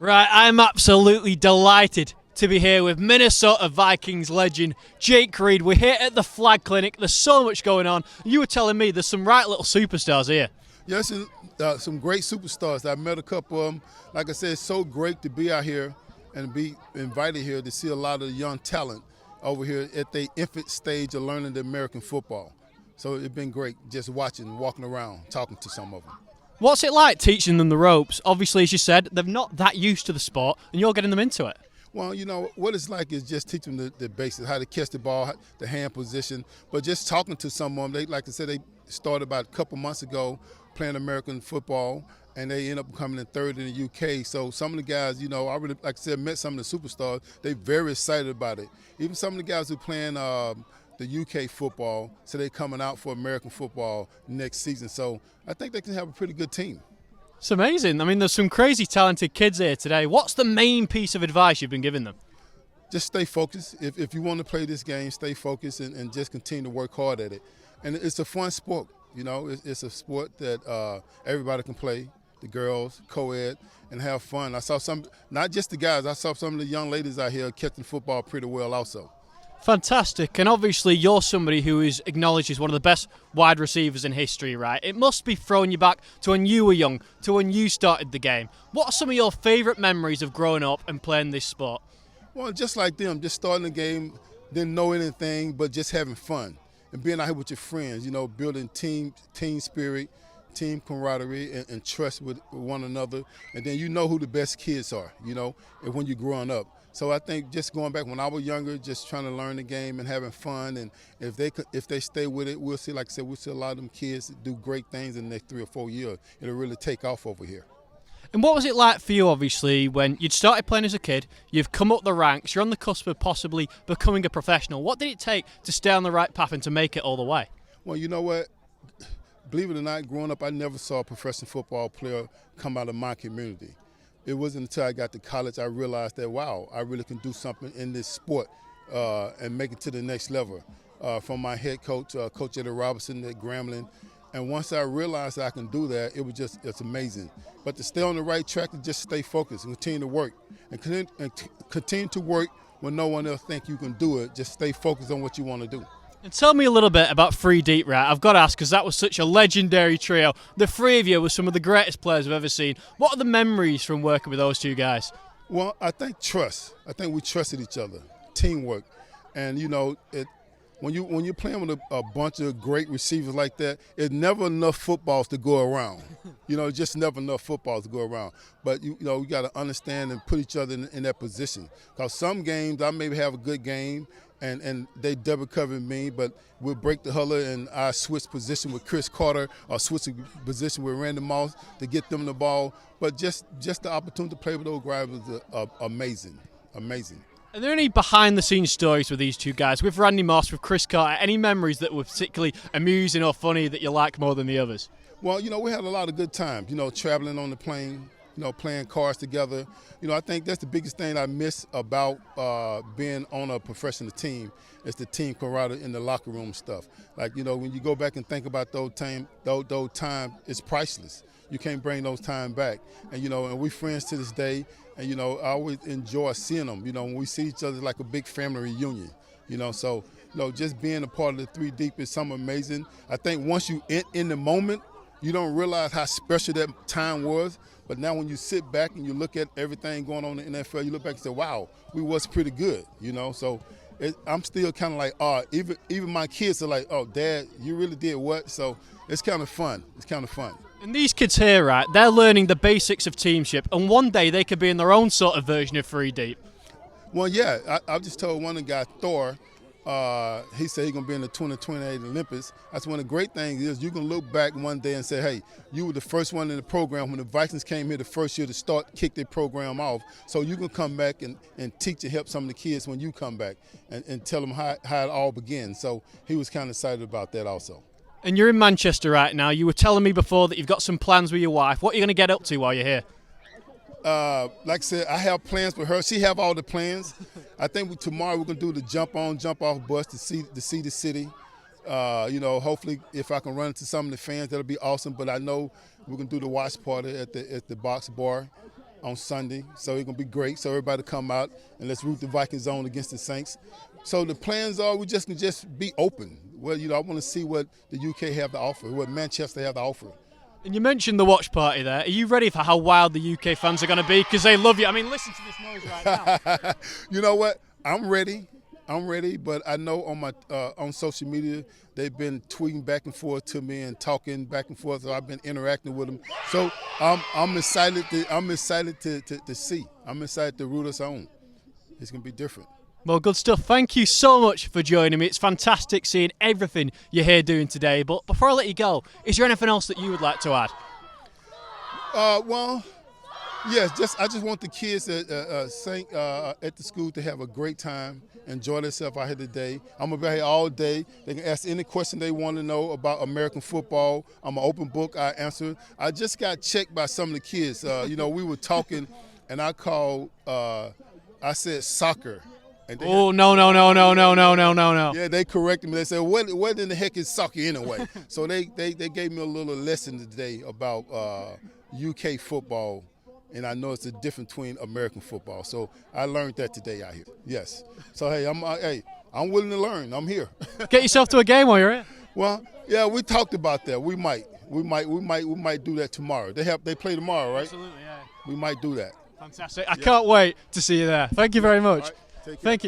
Right, I'm absolutely delighted to be here with Minnesota Vikings legend Jake Reed. We're here at the Flag Clinic. There's so much going on. You were telling me there's some right little superstars here. Yes, and some great superstars. I met a couple of them. Like I said, it's so great to be out here and be invited here to see a lot of young talent over here at the infant stage of learning the American football. So it's been great just watching, walking around, talking to some of them. What's it like teaching them the ropes? Obviously, as you said, they're not that used to the sport, and you're getting them into it. Well, you know, what it's like is just teaching the basics, how to catch the ball, the hand position. But just talking to some of them, they, like I said, they started about a couple months ago playing American football, and they end up coming in third in the UK. So some of the guys, you know, I really, like I said, met some of the superstars. They're very excited about it. Even some of the guys who playing the UK football, so they're coming out for American football next season. So I think they can have a pretty good team. It's amazing. I mean, there's some crazy talented kids here today. What's the main piece of advice you've been giving them? Just stay focused. If you want to play this game, stay focused and just continue to work hard at it. And it's a fun sport. You know, it's a sport that everybody can play, the girls, co-ed, and have fun. I saw some, not just the guys, I saw some of the young ladies out here catching football pretty well also. Fantastic. And obviously, you're somebody who is acknowledged as one of the best wide receivers in history, right? It must be throwing you back to when you were young, to when you started the game. What are some of your favourite memories of growing up and playing this sport? Well, just like them, just starting the game, didn't know anything, but just having fun and being out here with your friends, you know, building team spirit, team camaraderie, and trust with one another. And then you know who the best kids are, you know, and when you're growing up. So I think just going back when I was younger, just trying to learn the game and having fun, and if they stay with it, we'll see. Like I said, we'll see a lot of them kids do great things in the next 3 or 4 years. It'll really take off over here. And what was it like for you, obviously, when you'd started playing as a kid, you've come up the ranks, you're on the cusp of possibly becoming a professional. What did it take to stay on the right path and to make it all the way? Well, you know what? Believe it or not, growing up, I never saw a professional football player come out of my community. It wasn't until I got to college I realized that, wow, I really can do something in this sport and make it to the next level. From my head coach, Coach Eddie Robinson at Grambling. And once I realized I can do that, it's amazing. But to stay on the right track and just stay focused and continue to work. And continue to work when no one else thinks you can do it. Just stay focused on what you want to do. And tell me a little bit about Three Deep, right? I've got to ask, because that was such a legendary trio. The three of you were some of the greatest players I've ever seen. What are the memories from working with those two guys? Well, I think trust. I think we trusted each other, teamwork. And, you know, when you're playing with a bunch of great receivers like that, it's never enough footballs to go around. You know, just never enough footballs to go around. But, you know, we got to understand and put each other in that position. Because some games, I maybe have a good game, and they double cover me, but we'll break the huddle and I switch position with Chris Carter or switch position with Randy Moss to get them the ball. But just the opportunity to play with those guys was amazing, amazing. Are there any behind-the-scenes stories with these two guys, with Randy Moss, with Chris Carter? Any memories that were particularly amusing or funny that you like more than the others? Well, you know, we had a lot of good times, you know, traveling on the plane, you know, playing cards together. You know, I think that's the biggest thing I miss about being on a professional team is the team camaraderie in the locker room stuff. Like, you know, when you go back and think about those time, it's priceless. You can't bring those time back. And, you know, and we friends to this day. And, you know, I always enjoy seeing them. You know, when we see each other like a big family reunion, you know. So, you know, just being a part of the Three Deep is something amazing. I think once you in the moment, you don't realize how special that time was. But now when you sit back and you look at everything going on in the NFL, you look back and say, wow, we was pretty good, you know. So I'm still kind of like, even my kids are like, oh, Dad, you really did what? So it's kind of fun. It's kind of fun. And these kids here, right, they're learning the basics of teamship, and one day they could be in their own sort of version of Three Deep. Well, yeah, I just told one of the guys, Thor, he said he's going to be in the 2028 Olympics. That's one of the great things is you can look back one day and say, hey, you were the first one in the program when the Vikings came here the first year to kick their program off. So you can come back and teach and help some of the kids when you come back and tell them how it all began. So he was kind of excited about that also. And you're in Manchester right now. You were telling me before that you've got some plans with your wife. What are you going to get up to while you're here? Like I said, I have plans with her. She have all the plans. I think tomorrow we're gonna do the jump off bus to see the city. You know, hopefully if I can run into some of the fans, that'll be awesome. But I know we're gonna do the watch party at the box bar, on Sunday, so it's gonna be great. So everybody come out and let's root the Vikings on against the Saints. So the plans are we just can be open. Well, I want to see what the UK have to offer, what Manchester have to offer. And you mentioned the watch party there. Are you ready for how wild the UK fans are going to be? Because they love you. I mean, listen to this noise right now. You know what? I'm ready, but I know on my on social media they've been tweeting back and forth to me and talking back and forth. So I've been interacting with them. So I'm excited. I'm excited to see. I'm excited to root us on. It's gonna be different. Well, good stuff. Thank you so much for joining me. It's fantastic seeing everything you're here doing today. But before I let you go, is there anything else that you would like to add? Well, yes. I just want the kids at the school to have a great time, enjoy themselves out here today. I'm gonna be here all day. They can ask any question they want to know about American football. I'm an open book. I answer. I just got checked by some of the kids. We were talking, and I called. I said soccer. Oh, no. Yeah, they corrected me. They said, what in the heck is soccer anyway? So they gave me a little lesson today about UK football, and I know it's a difference between American football. So I learned that today out here. Yes. So, hey, I'm willing to learn. I'm here. Get yourself to a game while you're here. Well, yeah, we talked about that. We might do that tomorrow. They play tomorrow, right? Absolutely, yeah. We might do that. Fantastic. I can't wait to see you there. Thank you very much. All right, take care. Thank you.